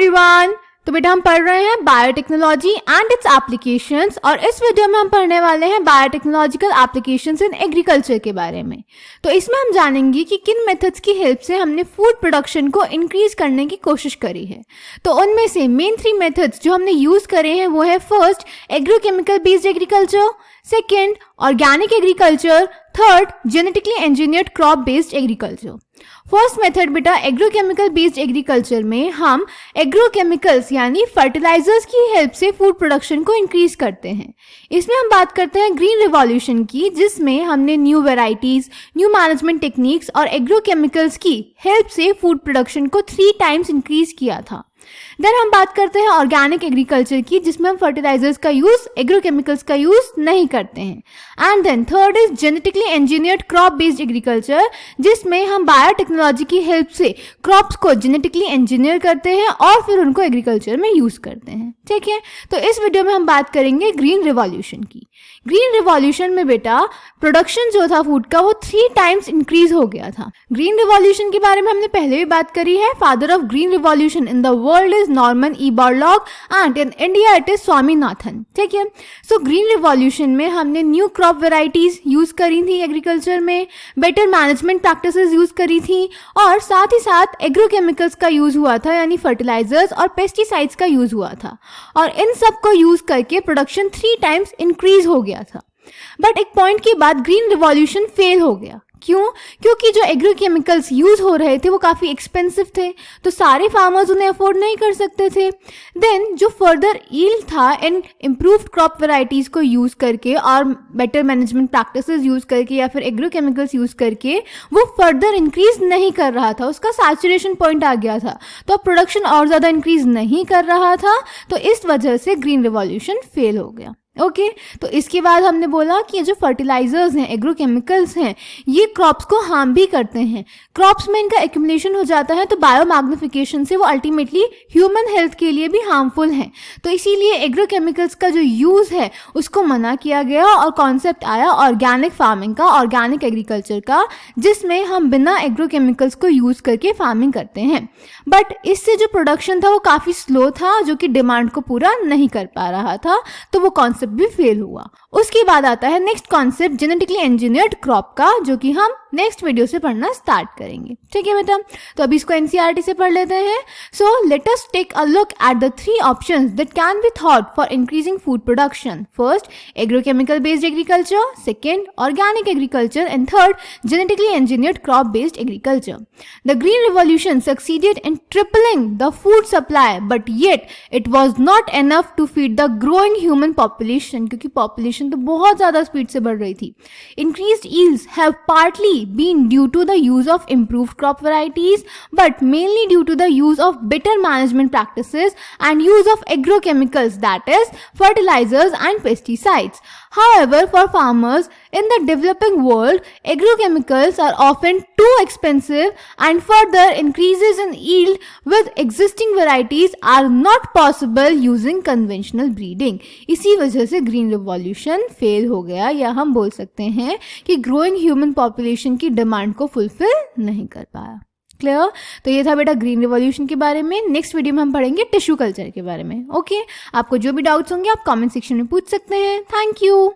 Everyone, तो बेटा हम पढ़ रहे हैं बायोटेक्नोलॉजी एंड इट्स एप्लीकेशंस और इस वीडियो में हम पढ़ने वाले हैं बायोटेक्नोलॉजिकल एप्लीकेशंस इन एग्रीकल्चर के बारे में। तो इसमें हम जानेंगे कि किन मेथड्स की हेल्प से हमने फूड प्रोडक्शन को इंक्रीज करने की कोशिश करी है। तो उनमें से मेन 3 मेथड्स जो हमने यूज करे हैं वो है first agrochemical based agriculture, second organic agriculture, third genetically engineered crop based agriculture. First method बेटा एग्रोकेमिकल बेस्ड एग्रीकल्चर में हम एग्रोकेमिकल्स यानी फर्टिलाइजर्स की हेल्प से फूड प्रोडक्शन को इंक्रीज करते हैं। इसमें हम बात करते हैं ग्रीन रिवॉल्यूशन की, जिसमें हमने new varieties, new management techniques और एग्रोकेमिकल्स की हेल्प से फूड प्रोडक्शन को 3 टाइम्स इंक्रीज किया था। देन हम बात करते हैं ऑर्गेनिक एग्रीकल्चर की, जिसमें हम फर्टिलाइजर्स का यूज, एग्रोकेमिकल्स का यूज नहीं करते हैं। And then third is genetically engineered crop based agriculture, जिसमें हम बायोटेक्नोलॉजी की हेल्प से क्रॉप्स को जेनेटिकली इंजीनियर करते हैं और फिर उनको एग्रीकल्चर में यूज करते हैं। ठीक है, तो इस वीडियो में हम बात करेंगे ग्रीन रिवॉल्यूशन की। ग्रीन रिवॉल्यूशन में बेटा प्रोडक्शन जो था फूड का वो 3 टाइम्स इंक्रीज हो गया था। ग्रीन रिवॉल्यूशन के बारे में हमने पहले भी बात करी है। Father of green revolution in the world is Norman E Borlaug and in India it is Swaminathan. ठीक है, सो ग्रीन रिवॉल्यूशन में हमने न्यू क्रॉप वेराइटीज यूज करी थी एग्रीकल्चर में, बेटर मैनेजमेंट प्रैक्टिसेस यूज करी थी और साथ ही साथ एग्रोकेमिकल्स का यूज हुआ था, यानी फर्टिलाइजर्स और पेस्टिसाइड्स का यूज हुआ था और इन सब को यूज करके प्रोडक्शन 3 टाइम्स इंक्रीज हो गया था। बट एक पॉइंट के बाद ग्रीन रिवॉल्यूशन फेल हो गया। क्यों? क्योंकि जो एग्रोकेमिकल्स यूज हो रहे थे वो काफ़ी एक्सपेंसिव थे, तो सारे फार्मर्स उन्हें अफोर्ड नहीं कर सकते थे। देन जो फर्दर यील्ड था इन इम्प्रूव्ड क्रॉप वेराइटीज़ को यूज़ करके और बेटर मैनेजमेंट प्रैक्टिसेस यूज़ करके या फिर एग्रोकेमिकल्स यूज़ करके वो फर्दर इंक्रीज नहीं कर रहा था, उसका सैचुरेशन पॉइंट आ गया था, तो अब प्रोडक्शन और ज़्यादा इंक्रीज नहीं कर रहा था, तो इस वजह से ग्रीन रिवॉल्यूशन फेल हो गया। ओके, तो इसके बाद हमने बोला कि ये जो फर्टिलाइजर्स हैं, एग्रोकेमिकल्स हैं, ये क्रॉप्स को हार्म भी करते हैं। क्रॉप्स में इनका एक्यूमुलेशन हो जाता है तो बायोमैग्निफिकेशन से वो अल्टीमेटली ह्यूमन हेल्थ के लिए भी हार्मफुल हैं। तो इसीलिए एग्रोकेमिकल्स का जो यूज़ है उसको मना किया गया और कॉन्सेप्ट आया ऑर्गेनिक फार्मिंग का, ऑर्गेनिक एग्रीकल्चर का, जिसमें हम बिना एग्रोकेमिकल्स को यूज़ करके फार्मिंग करते हैं। बट इससे जो प्रोडक्शन था वो काफ़ी स्लो था, जो कि डिमांड को पूरा नहीं कर पा रहा था, तो वो कॉन्सेप्ट भी फेल हुआ। उसके बाद आता है next concept genetically engineered crop का, जो कि हम नेक्स्ट वीडियो से पढ़ना स्टार्ट करेंगे। ठीक है बेटा, तो अभी इसको एनसीईआरटी से पढ़ लेते हैं। So let us take a look at the 3 options that can be thought for increasing food production. First agrochemical based agriculture, second organic agriculture and third genetically engineered crop based agriculture. The green revolution succeeded in tripling the food supply, but yet it was not enough to feed the growing human population, क्योंकि population तो बहुत ज़्यादा speed से बढ़ रही थी। Increased yields have partly been due to the use of improved crop varieties, but mainly due to the use of better management practices and use of agrochemicals, that is fertilizers and pesticides. However, for farmers in the developing world, agrochemicals are often too expensive and further increases in yield with existing varieties are not possible using conventional breeding. इसी वजह से green revolution fail हो गया, या हम बोल सकते हैं कि ग्रोइंग ह्यूमन पॉपुलेशन की डिमांड को फुलफिल नहीं कर पाया। क्लियर? तो ये था बेटा ग्रीन रिवॉल्यूशन के बारे में। नेक्स्ट वीडियो में हम पढ़ेंगे टिश्यू कल्चर के बारे में। ओके, आपको जो भी डाउट्स होंगे आप कमेंट सेक्शन में पूछ सकते हैं। Thank you.